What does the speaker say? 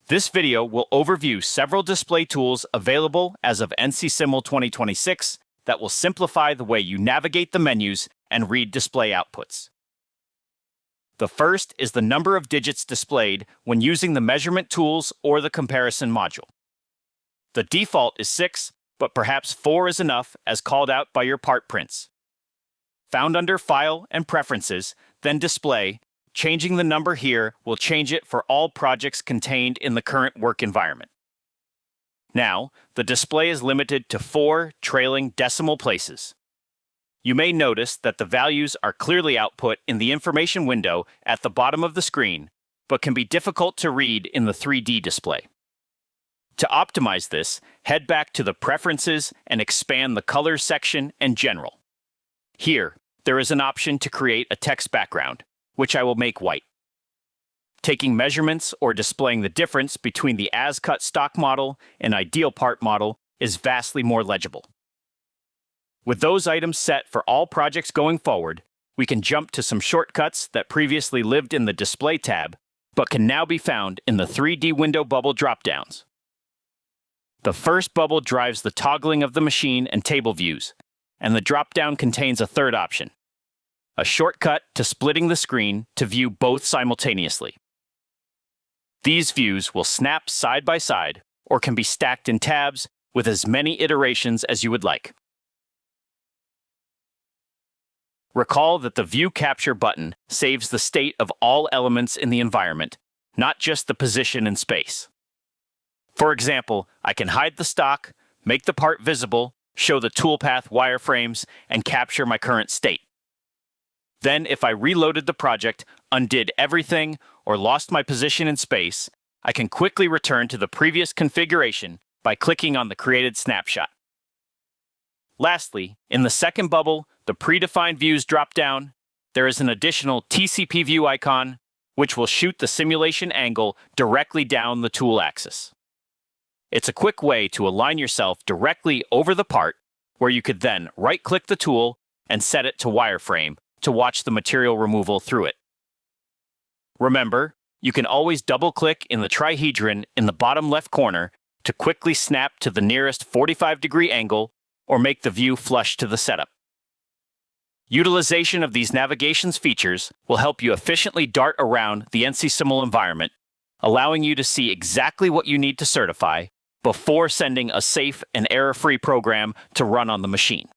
This video will overview several display tools available as of NC Simul 2026 that will simplify the way you navigate the menus and read display outputs. The first is the number of digits displayed when using the measurement tools or the comparison module. The default is 6, but perhaps 4 is enough as called out by your part prints. Found under File and Preferences, then Display, changing the number here will change it for all projects contained in the current work environment. Now, the display is limited to 4 trailing decimal places. You may notice that the values are clearly output in the information window at the bottom of the screen, but can be difficult to read in the 3D display. To optimize this, head back to the Preferences and expand the Colors section and General. Here, there is an option to create a text background, which I will make white. Taking measurements or displaying the difference between the as-cut stock model and ideal part model is vastly more legible. With those items set for all projects going forward, we can jump to some shortcuts that previously lived in the Display tab, but can now be found in the 3D window bubble dropdowns. The first bubble drives the toggling of the machine and table views, and the dropdown contains a third option: a shortcut to splitting the screen to view both simultaneously. These views will snap side by side or can be stacked in tabs with as many iterations as you would like. Recall that the View Capture button saves the state of all elements in the environment, not just the position and space. For example, I can hide the stock, make the part visible, show the toolpath wireframes, and capture my current state. Then, if I reloaded the project, undid everything, or lost my position in space, I can quickly return to the previous configuration by clicking on the created snapshot. Lastly, in the second bubble, the Predefined Views dropdown, there is an additional TCP view icon, which will shoot the simulation angle directly down the tool axis. It's a quick way to align yourself directly over the part, where you could then right-click the tool and set it to wireframe to watch the material removal through it. Remember, you can always double-click in the trihedron in the bottom left corner to quickly snap to the nearest 45-degree angle or make the view flush to the setup. Utilization of these navigations features will help you efficiently dart around the NC Simul environment, allowing you to see exactly what you need to certify before sending a safe and error-free program to run on the machine.